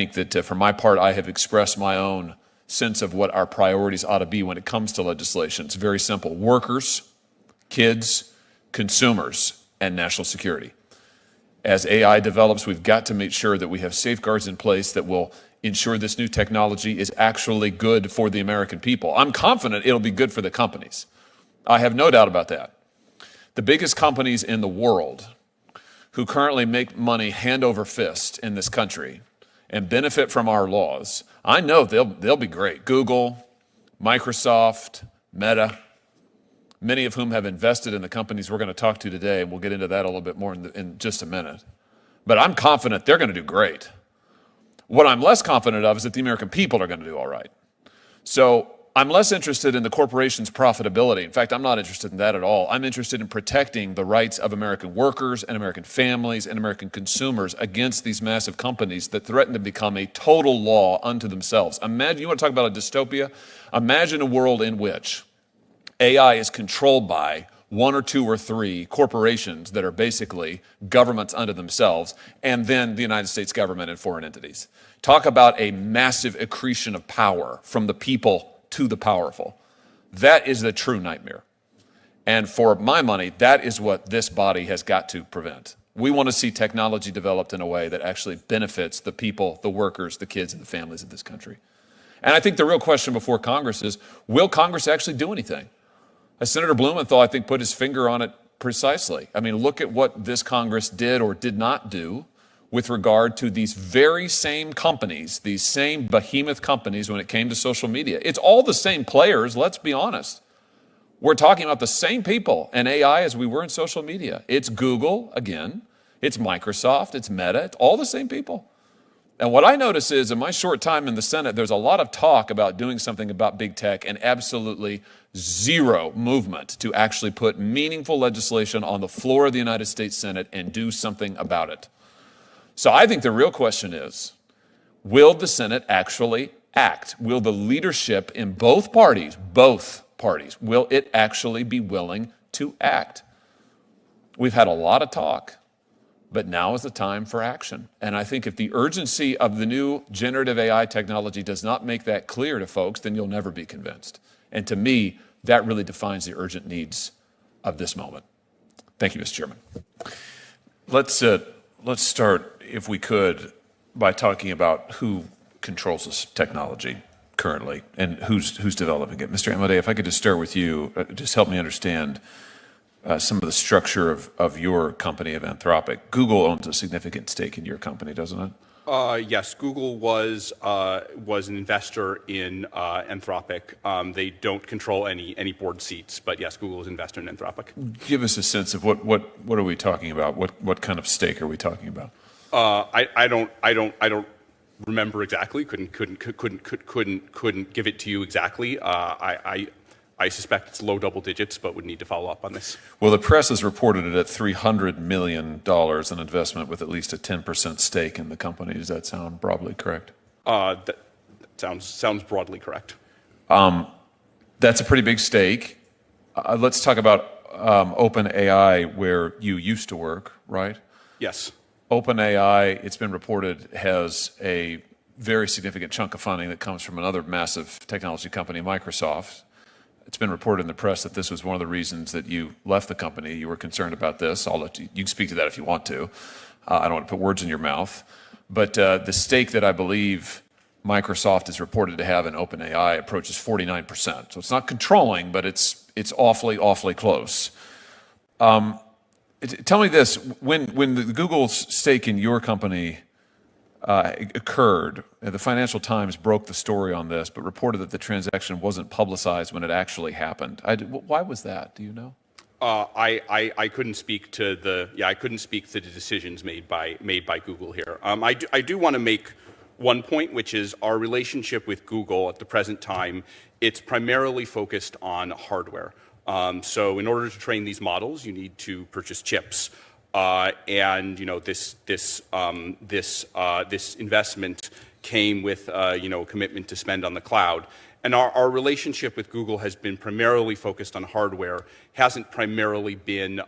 think that for my part, I have expressed my own sense of what our priorities ought to be when it comes to legislation. It's very simple: workers, kids, consumers, and national security. As AI develops, we've got to make sure that we have safeguards in place that will ensure this new technology is actually good for the American people. I'm confident it'll be good for the companies. I have no doubt about that. The biggest companies in the world who currently make money hand over fist in this country and benefit from our laws, I know they'll be great. Google, Microsoft, Meta, many of whom have invested in the companies we're going to talk to today, and we'll get into that a little bit more in just a minute. But I'm confident they're going to do great. What I'm less confident of is that the American people are going to do all right. So I'm less interested in the corporation's profitability. In fact, I'm not interested in that at all. I'm interested in protecting the rights of American workers and American families and American consumers against these massive companies that threaten to become a total law unto themselves. Imagine, you want to talk about a dystopia? Imagine a world in which AI is controlled by one or two or three corporations that are basically governments unto themselves, and then the United States government and foreign entities. Talk about a massive accretion of power from the people to the powerful. That is the true nightmare. And for my money, that is what this body has got to prevent. We want to see technology developed in a way that actually benefits the people, the workers, the kids, and the families of this country. And I think the real question before Congress is, will Congress actually do anything? Senator Blumenthal, I think, put his finger on it precisely. I mean, look at what this Congress did or did not do with regard to these very same companies, these same behemoth companies when it came to social media. It's all the same players, let's be honest. We're talking about the same people in AI as we were in social media. It's Google, again. It's Microsoft. It's Meta. It's all the same people. And what I notice is, in my short time in the Senate, there's a lot of talk about doing something about big tech and absolutely zero movement to actually put meaningful legislation on the floor of the United States Senate and do something about it. So I think the real question is, will the Senate actually act? Will the leadership in both parties, will it actually be willing to act? We've had a lot of talk, but now is the time for action. And I think if the urgency of the new generative AI technology does not make that clear to folks, then you'll never be convinced. And to me, that really defines the urgent needs of this moment. Thank you, Mr. Chairman. Let's start, if we could, by talking about who controls this technology currently and who's developing it. Mr. Amodei, if I could just start with you, just help me understand some of the structure of your company, of Anthropic. Google owns a significant stake in your company, doesn't it? Yes, Google was an investor in Anthropic. They don't control any board seats, but yes, Google is an investor in Anthropic. Give us a sense of what are we talking about? What kind of stake are we talking about? I don't remember exactly. Couldn't give it to you exactly. I suspect it's low double digits, but would need to follow up on this. Well, the press has reported it at $300 million in investment with at least a 10% stake in the company. Does that sound broadly correct? That sounds broadly correct. That's a pretty big stake. Let's talk about OpenAI, where you used to work, right? Yes. OpenAI, it's been reported, has a very significant chunk of funding that comes from another massive technology company, Microsoft. It's been reported in the press that this was one of the reasons that you left the company. You were concerned about this. I'll let you can speak to that if you want to. I don't want to put words in your mouth. But the stake that I believe Microsoft is reported to have in OpenAI approaches 49%. So it's not controlling, but it's awfully close. Tell me this: when the Google's stake in your company occurred, the Financial Times broke the story on this, but reported that the transaction wasn't publicized when it actually happened. Why was that? Do you know? I couldn't speak to the decisions made by Google here. I do want to make one point, which is our relationship with Google at the present time. It's primarily focused on hardware. So in order to train these models, you need to purchase chips. And this investment came with a commitment to spend on the cloud. And our relationship with Google has been primarily focused on hardware, hasn't primarily been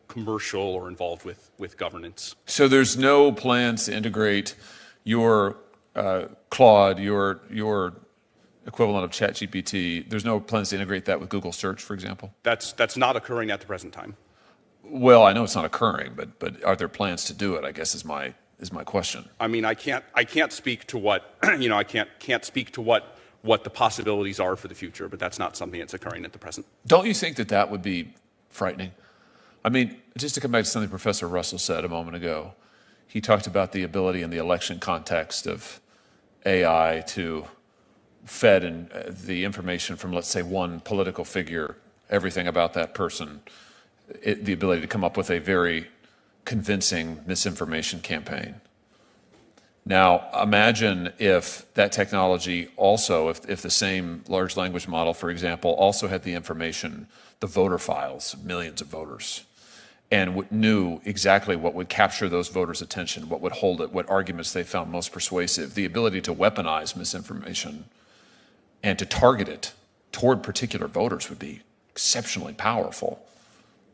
commercial or involved with governance. So there's no plans to integrate your Claude, your equivalent of ChatGPT, there's no plans to integrate that with Google Search, for example? That's not occurring at the present time. Well, I know it's not occurring, but are there plans to do it, I guess is my question. I mean, I can't speak to what, I can't speak to what the possibilities are for the future, but that's not something that's occurring at the present. Don't you think that that would be frightening? I mean, just to come back to something Professor Russell said a moment ago, he talked about the ability in the election context of AI to fed in the information from, let's say, one political figure, everything about that person, the ability to come up with a very convincing misinformation campaign. Now, imagine if that technology also, if the same large language model, for example, also had the information, the voter files, millions of voters, and knew exactly what would capture those voters' attention, what would hold it, what arguments they found most persuasive, the ability to weaponize misinformation and to target it toward particular voters would be exceptionally powerful,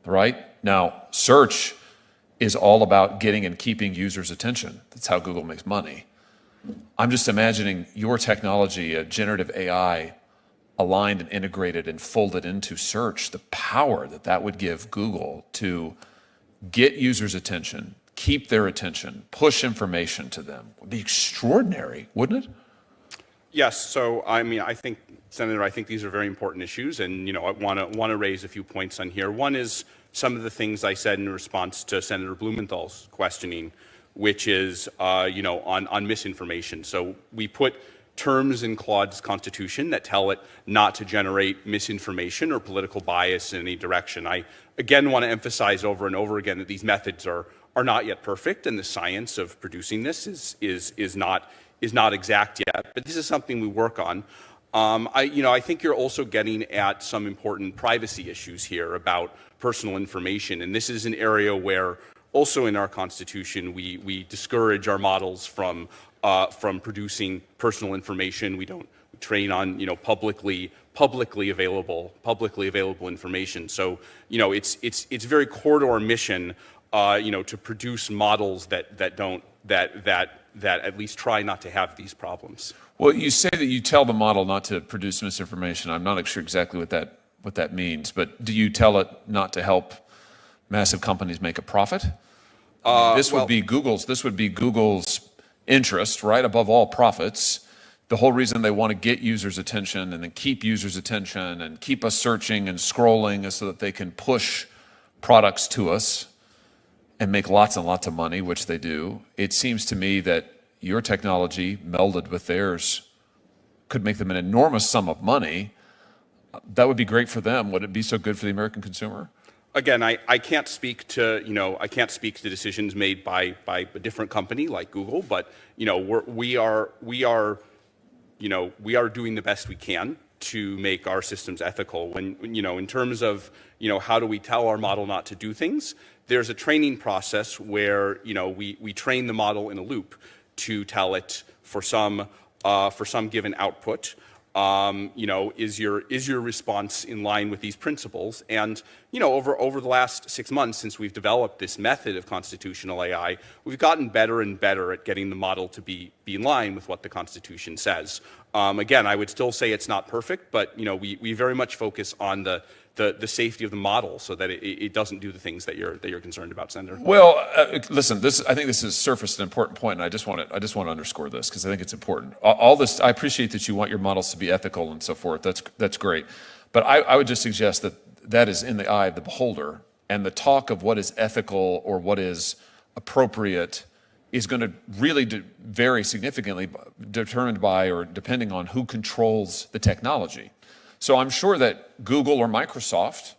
right? Now, search is all about getting and keeping users' attention. That's how Google makes money. I'm just imagining your technology, a generative AI, aligned and integrated and folded into search, the power that that would give Google to get users' attention, keep their attention, push information to them would be extraordinary, wouldn't it? Yes. So, I mean, Senator, I think these are very important issues, and I want to raise a few points on here. One is some of the things I said in response to Senator Blumenthal's questioning, which is, on misinformation. So we put terms in Claude's Constitution that tell it not to generate misinformation or political bias in any direction. I again want to emphasize over and over again that these methods are not yet perfect, and the science of producing this is not exact yet, but this is something we work on. I think you're also getting at some important privacy issues here about personal information, and this is an area where also in our Constitution we discourage our models from producing personal information. We train on publicly available information. So it's very core to our mission to produce models that at least try not to have these problems. Well, you say that you tell the model not to produce misinformation. I'm not sure exactly what that means, but do you tell it not to help massive companies make a profit? This would be Google's interest, right, above all profits. The whole reason they want to get users' attention and then keep users' attention and keep us searching and scrolling is so that they can push products to us and make lots and lots of money, which they do. It seems to me that your technology melded with theirs could make them an enormous sum of money. That would be great for them. Would it be so good for the American consumer? Again, I can't speak to decisions made by a different company like Google, but we are doing the best we can to make our systems ethical. When in terms of how do we tell our model not to do things, there's a training process where we train the model in a loop to tell it for some given output. Is your response in line with these principles? And over the last 6 months since we've developed this method of constitutional AI, we've gotten better and better at getting the model to be in line with what the Constitution says. Again, I would still say it's not perfect, but we very much focus on the safety of the model so that it doesn't do the things that you're concerned about, Senator. Well, listen, I think this has surfaced an important point, and I just want to underscore this because I think it's important. All this, I appreciate that you want your models to be ethical and so forth. That's great, but I would just suggest that is in the eye of the beholder, and the talk of what is ethical or what is appropriate is going to really vary significantly, determined by or depending on who controls the technology. So I'm sure that Google or Microsoft,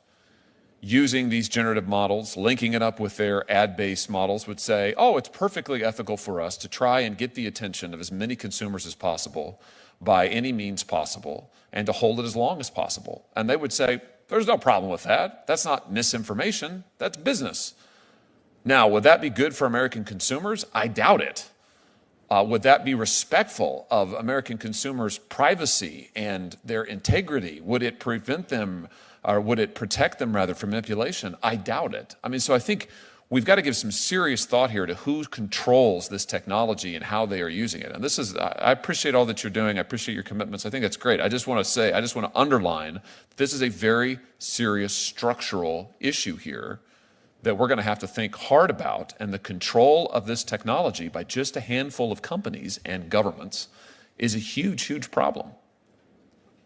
using these generative models, linking it up with their ad-based models, would say, oh, it's perfectly ethical for us to try and get the attention of as many consumers as possible by any means possible and to hold it as long as possible. And they would say, there's no problem with that. That's not misinformation. That's business. Now, would that be good for American consumers? I doubt it. Would that be respectful of American consumers' privacy and their integrity? Would it prevent them, or would it protect them rather from manipulation? I doubt it. I mean, so I think we've got to give some serious thought here to who controls this technology and how they are using it. And this is, I appreciate all that you're doing. I appreciate your commitments. I think that's great. I just want to underline, this is a very serious structural issue here that we're going to have to think hard about. And the control of this technology by just a handful of companies and governments is a huge, huge problem.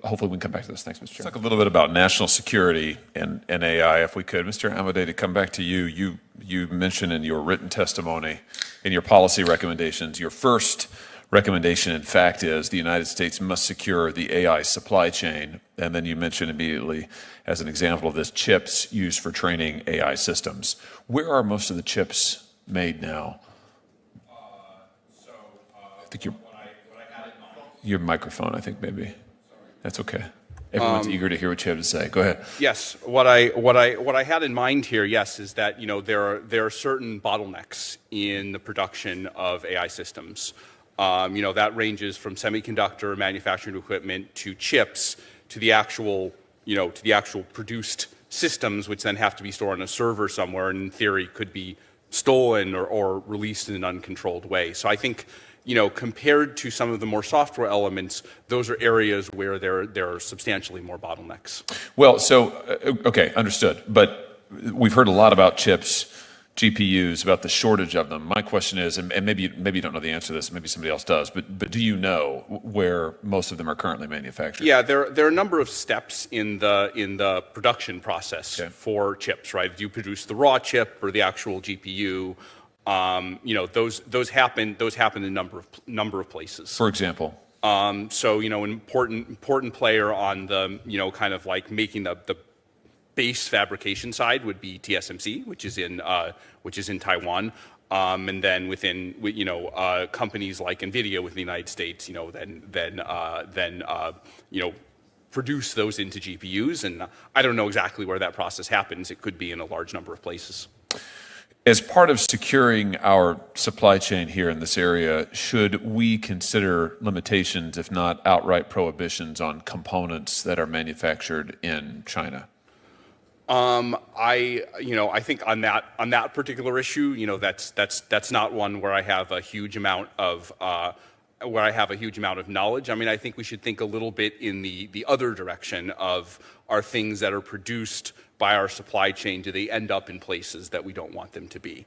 Hopefully we can come back to this. Thanks, Mr. Chair. Let's talk a little bit about national security and AI, if we could. Mr. Amodei, to come back to you, you mentioned in your written testimony, in your policy recommendations, your first recommendation, in fact, is the United States must secure the AI supply chain. And then you mentioned immediately, as an example of this, chips used for training AI systems. Where are most of the chips made now? I think your microphone, I think, maybe. That's okay. Everyone's eager to hear what you have to say. Go ahead. Yes, what I had in mind here, yes, is that there are certain bottlenecks in the production of AI systems. That ranges from semiconductor manufacturing equipment to chips to the actual produced systems, which then have to be stored on a server somewhere, and in theory could be stolen or released in an uncontrolled way. So I think, compared to some of the more software elements, those are areas where there are substantially more bottlenecks. Well, so, okay, understood. But we've heard a lot about chips, GPUs, about the shortage of them. My question is, and maybe you don't know the answer to this, maybe somebody else does, but do you know where most of them are currently manufactured? Yeah, there are a number of steps in the production process for chips, right? Do you produce the raw chip or the actual GPU? Those happen in a number of places. For example? An important player on the, kind of like making the base fabrication side would be TSMC, which is in Taiwan. And then within, companies like NVIDIA within the United States, then produce those into GPUs. And I don't know exactly where that process happens. It could be in a large number of places. As part of securing our supply chain here in this area, should we consider limitations, if not outright prohibitions, on components that are manufactured in China? I think on that particular issue, that's not one where I have a huge amount of knowledge. I mean, I think we should think a little bit in the other direction of, are things that are produced by our supply chain, do they end up in places that we don't want them to be?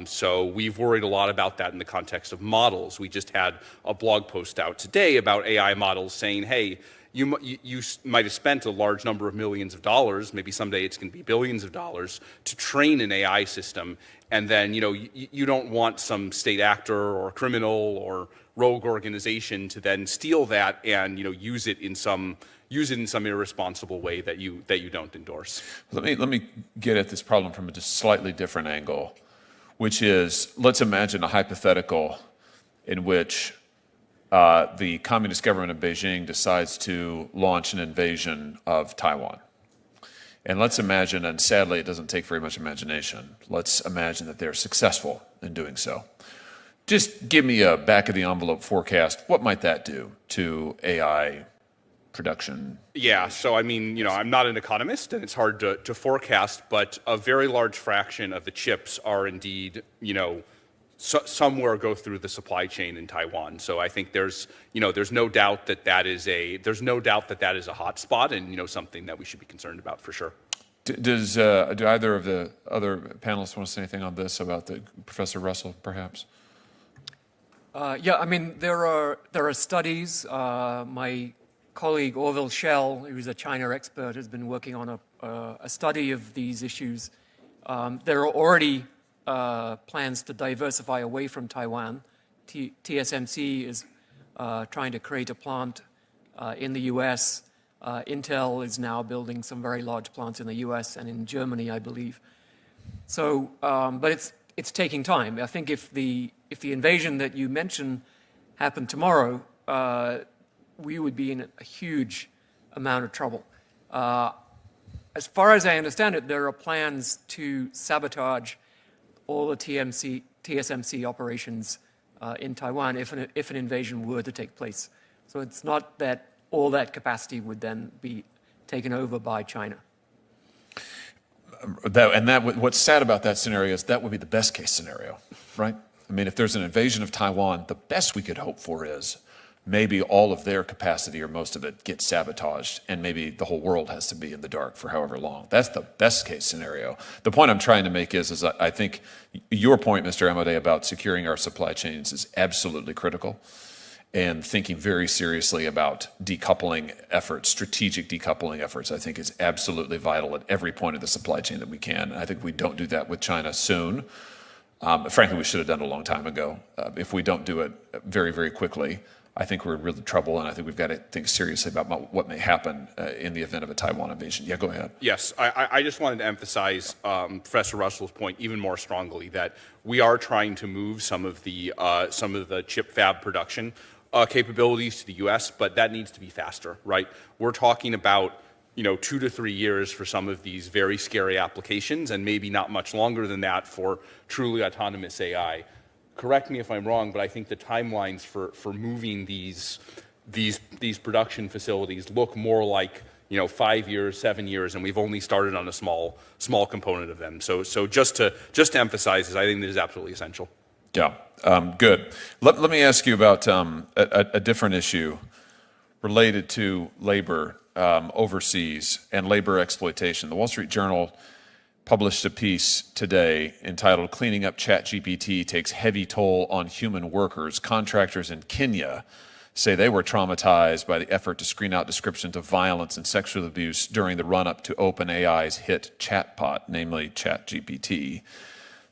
So we've worried a lot about that in the context of models. We just had a blog post out today about AI models saying, hey, you might have spent a large number of millions of dollars, maybe someday it's going to be billions of dollars, to train an AI system, and then you don't want some state actor or criminal or rogue organization to then steal that and use it in some irresponsible way that you don't endorse. Let me get at this problem from a just slightly different angle, which is, let's imagine a hypothetical in which the communist government of Beijing decides to launch an invasion of Taiwan. And let's imagine, and sadly it doesn't take very much imagination, let's imagine that they're successful in doing so. Just give me a back-of-the-envelope forecast. What might that do to AI production? Yeah, so I mean, I'm not an economist, and it's hard to forecast, but a very large fraction of the chips are indeed, somewhere go through the supply chain in Taiwan. So I think there's no doubt that is a hot spot, and something that we should be concerned about for sure. Do either of the other panelists want to say anything on this about Professor Russell, perhaps? Yeah, I mean, there are studies. My colleague Orville Schell, who's a China expert, has been working on a study of these issues. There are already plans to diversify away from Taiwan. TSMC is trying to create a plant in the U.S. Intel is now building some very large plants in the U.S. and in Germany, I believe. So, but it's taking time. I think if the invasion that you mentioned happened tomorrow, we would be in a huge amount of trouble. As far as I understand it, there are plans to sabotage all the TSMC operations in Taiwan if an invasion were to take place. So it's not that all that capacity would then be taken over by China. What's sad about that scenario is that would be the best case scenario, right? I mean, if there's an invasion of Taiwan, the best we could hope for is maybe all of their capacity or most of it gets sabotaged, and maybe the whole world has to be in the dark for however long. That's the best case scenario. The point I'm trying to make is I think your point, Mr. Amodei, about securing our supply chains is absolutely critical, and thinking very seriously about decoupling efforts, strategic decoupling efforts, I think is absolutely vital at every point of the supply chain that we can. And I think we don't do that with China soon. Frankly, we should have done it a long time ago. If we don't do it very, very quickly, I think we're in real trouble, and I think we've got to think seriously about what may happen in the event of a Taiwan invasion. Yeah, go ahead. Yes, I just wanted to emphasize Professor Russell's point even more strongly, that we are trying to move some of the chip fab production capabilities to the U.S., but that needs to be faster, right? We're talking about 2 to 3 years for some of these very scary applications, and maybe not much longer than that for truly autonomous AI. Correct me if I'm wrong, but I think the timelines for moving these production facilities look more like 5 years, 7 years, and we've only started on a small component of them. So just to emphasize this, I think this is absolutely essential. Yeah, good. Let me ask you about a different issue related to labor overseas and labor exploitation. The Wall Street Journal published a piece today entitled "Cleaning Up ChatGPT Takes Heavy Toll on Human Workers." Contractors in Kenya say they were traumatized by the effort to screen out descriptions of violence and sexual abuse during the run-up to OpenAI's hit chatbot, namely ChatGPT.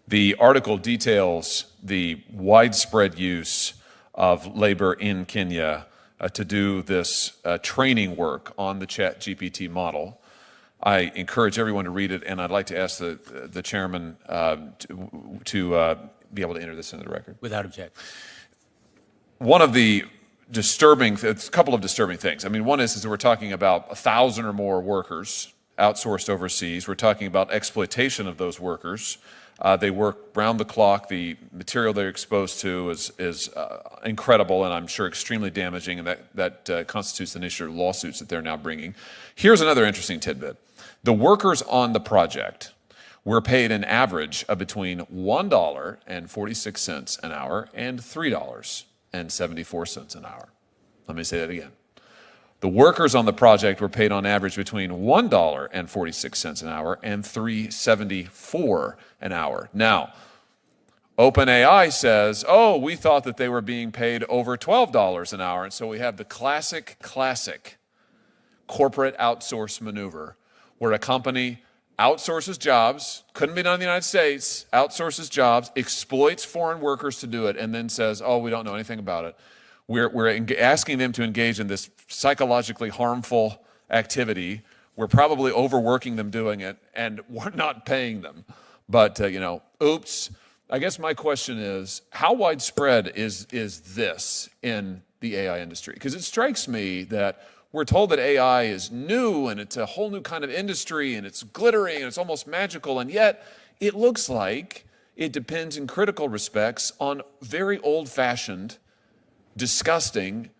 The article details the widespread use of labor in Kenya to do this training work on the ChatGPT model. I encourage everyone to read it, and I'd like to ask the chairman to be able to enter this into the record. Without objection. One of the a couple of disturbing things. I mean, one is that we're talking about 1,000 or more workers outsourced overseas. We're talking about exploitation of those workers. They work round the clock. The material they're exposed to is incredible, and I'm sure extremely damaging, and that constitutes an issue of lawsuits that they're now bringing. Here's another interesting tidbit. The workers on the project were paid an average of between $1.46 an hour and $3.74 an hour. Let me say that again. The workers on the project were paid on average between $1.46 an hour and $3.74 an hour. Now, OpenAI says, oh, we thought that they were being paid over $12 an hour. And so we have the classic corporate outsource maneuver where a company outsources jobs, couldn't be done in the United States, outsources jobs, exploits foreign workers to do it, and then says, oh, we don't know anything about it. We're asking them to engage in this psychologically harmful activity. We're probably overworking them doing it, and we're not paying them. But, oops. I guess my question is, how widespread is this in the AI industry? Because it strikes me that we're told that AI is new, and it's a whole new kind of industry, and it's glittering, and it's almost magical, and yet it looks like it depends in critical respects on very old-fashioned, disgusting,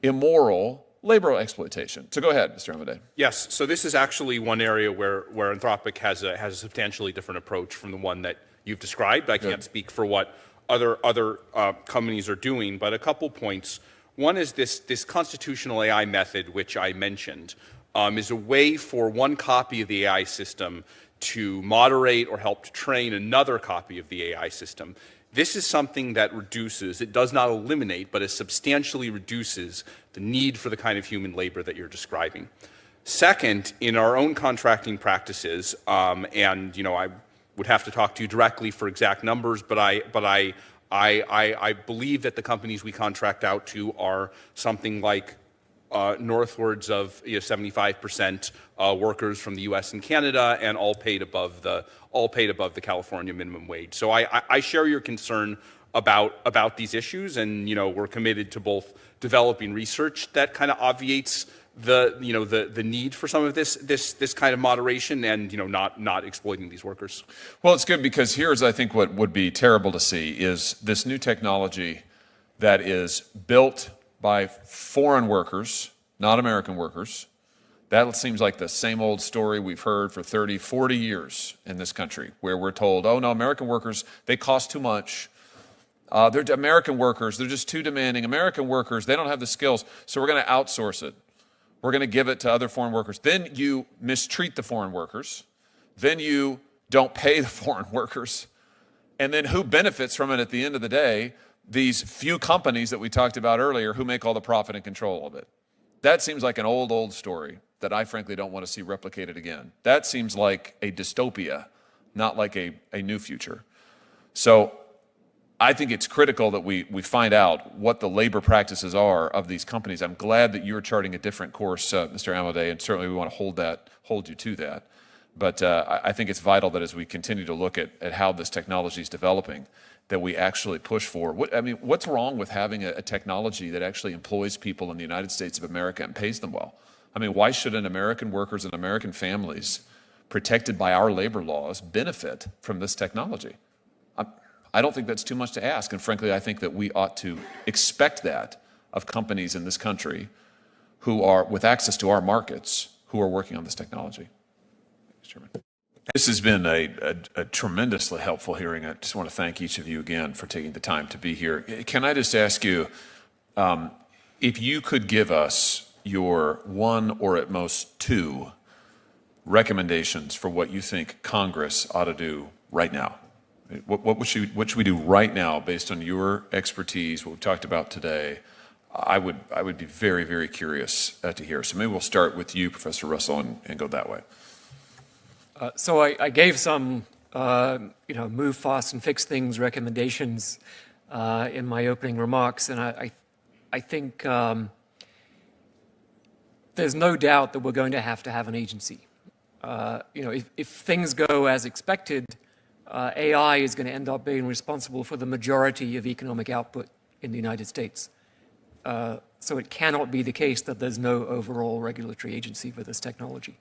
immoral labor exploitation. So go ahead, Mr. Amodei. Yes, so this is actually one area where Anthropic has a substantially different approach from the one that you've described. I can't speak for what other companies are doing, but a couple points. One is this constitutional AI method, which I mentioned, is a way for one copy of the AI system to moderate or help to train another copy of the AI system. This is something that reduces, it does not eliminate, but it substantially reduces the need for the kind of human labor that you're describing. Second, in our own contracting practices, and I would have to talk to you directly for exact numbers, but I believe that the companies we contract out to are something like northwards of 75% workers from the U.S. and Canada, and all paid above the California minimum wage. So I share your concern about these issues, and we're committed to both developing research that kind of obviates the need for some of this kind of moderation, and not exploiting these workers. Well, it's good, because here's, I think, what would be terrible to see is this new technology that is built by foreign workers, not American workers, That seems like the same old story we've heard for 30, 40 years in this country, where we're told, oh no, American workers, they cost too much. They're American workers, they're just too demanding. American workers, they don't have the skills, so we're going to outsource it. We're going to give it to other foreign workers. Then you mistreat the foreign workers. Then you don't pay the foreign workers. And then who benefits from it at the end of the day? These few companies that we talked about earlier who make all the profit and control of it. That seems like an old story that I frankly don't want to see replicated again. That seems like a dystopia, not like a new future. So I think it's critical that we find out what the labor practices are of these companies. I'm glad that you're charting a different course, Mr. Amodei, and certainly we want to hold you to that. But I think it's vital that as we continue to look at how this technology is developing, that we actually push for. What's wrong with having a technology that actually employs people in the United States of America and pays them well? Why shouldn't American workers and American families, protected by our labor laws, benefit from this technology? I don't think that's too much to ask, and frankly, I think that we ought to expect that of companies in this country who are, with access to our markets, who are working on this technology. Mr. Chairman. This has been a tremendously helpful hearing. I just want to thank each of you again for taking the time to be here. Can I just ask you, if you could give us your one or at most two recommendations for what you think Congress ought to do right now? What should we do right now based on your expertise, what we've talked about today? I would be very, very curious to hear. So maybe we'll start with you, Professor Russell, and go that way. So I gave some, move fast and fix things recommendations in my opening remarks, and I think there's no doubt that we're going to have an agency. If things go as expected, AI is going to end up being responsible for the majority of economic output in the United States. So it cannot be the case that there's no overall regulatory agency for this technology.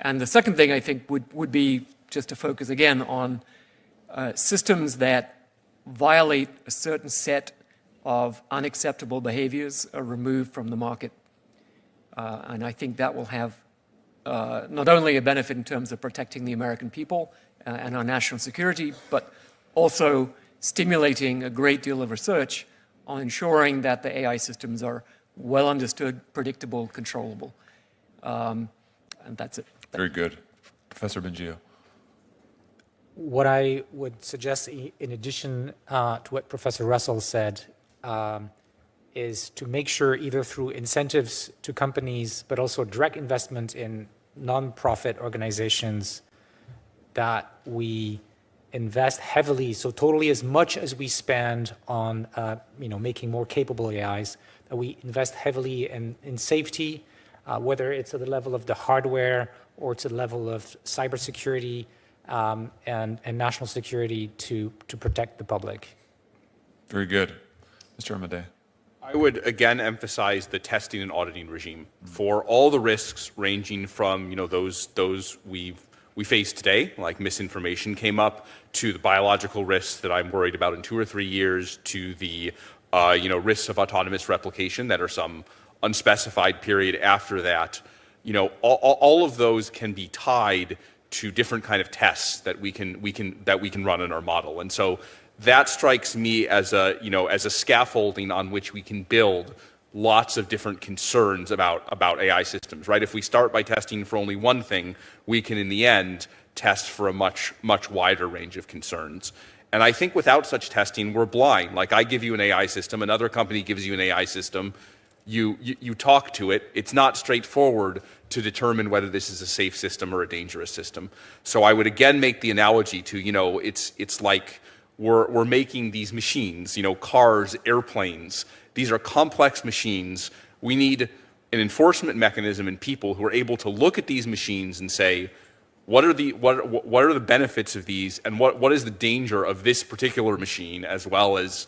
And the second thing I think would be just to focus again on systems that violate a certain set of unacceptable behaviors are removed from the market. And I think that will have not only a benefit in terms of protecting the American people and our national security, but also stimulating a great deal of research on ensuring that the AI systems are well understood, predictable, controllable. And that's it. Very good. Professor Bengio. What I would suggest, in addition to what Professor Russell said, is to make sure, either through incentives to companies, but also direct investment in nonprofit organizations, that we invest heavily, so totally as much as we spend on making more capable AIs, that we invest heavily in safety, whether it's at the level of the hardware or to the level of cybersecurity and national security to protect the public. Very good. Mr. Amodei. I would again emphasize the testing and auditing regime for all the risks ranging from those we face today, like misinformation came up, to the biological risks that I'm worried about in 2 or 3 years, to the risks of autonomous replication that are some unspecified period after that. All of those can be tied to different kind of tests that we can run in our model, and so that strikes me as a scaffolding on which we can build lots of different concerns about AI systems, right? If we start by testing for only one thing, we can, in the end, test for a much wider range of concerns. And I think without such testing, we're blind. Like, I give you an AI system, another company gives you an AI system, you talk to it. It's not straightforward to determine whether this is a safe system or a dangerous system. So I would again make the analogy to, it's like we're making these machines, cars, airplanes. These are complex machines. We need an enforcement mechanism and people who are able to look at these machines and say, what are the benefits of these, and what is the danger of this particular machine, as well as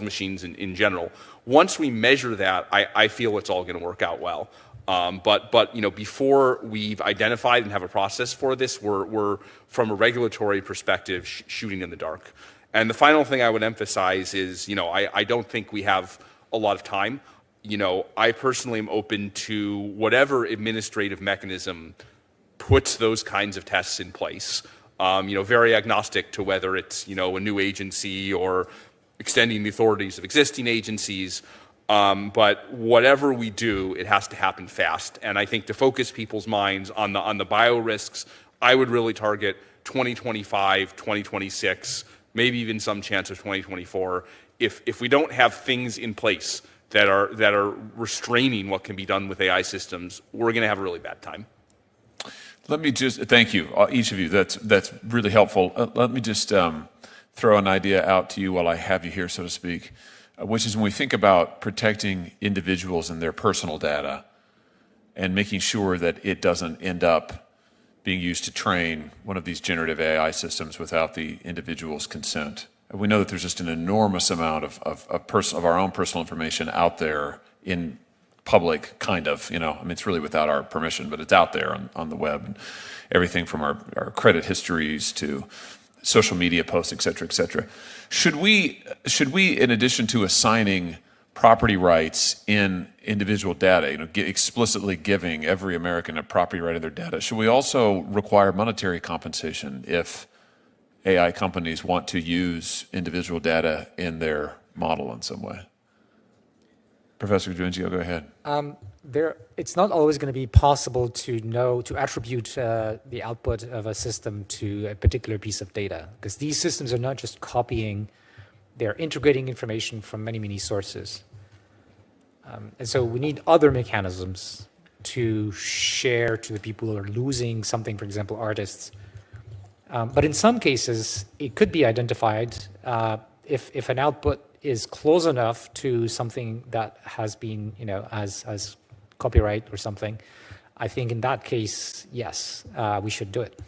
machines in general. Once we measure that, I feel it's all going to work out well. But before we've identified and have a process for this, we're from a regulatory perspective shooting in the dark. And the final thing I would emphasize is, I don't think we have a lot of time. I personally am open to whatever administrative mechanism puts those kinds of tests in place. Very agnostic to whether it's, a new agency or extending the authorities of existing agencies. But whatever we do, it has to happen fast. And I think to focus people's minds on the bio risks, I would really target 2025, 2026, maybe even some chance of 2024. If we don't have things in place that are restraining what can be done with AI systems, we're going to have a really bad time. Let me just thank you, each of you. That's really helpful. Let me just throw an idea out to you while I have you here, so to speak, which is when we think about protecting individuals and their personal data and making sure that it doesn't end up being used to train one of these generative AI systems without the individual's consent. We know that there's just an enormous amount of our own personal information out there in public, kind of, it's really without our permission, but it's out there on the web, and everything from our credit histories to social media posts, et cetera, et cetera. Should we, in addition to assigning property rights in individual data, explicitly giving every American a property right in their data, should we also require monetary compensation if AI companies want to use individual data in their model in some way? Professor Giungio, go ahead. It's not always going to be possible to attribute the output of a system to a particular piece of data, because these systems are not just copying, they're integrating information from many, many sources. And so we need other mechanisms to share to the people who are losing something, for example, artists. But in some cases, it could be identified if an output is close enough to something that has been, as copyright or something. I think in that case, yes, we should do it.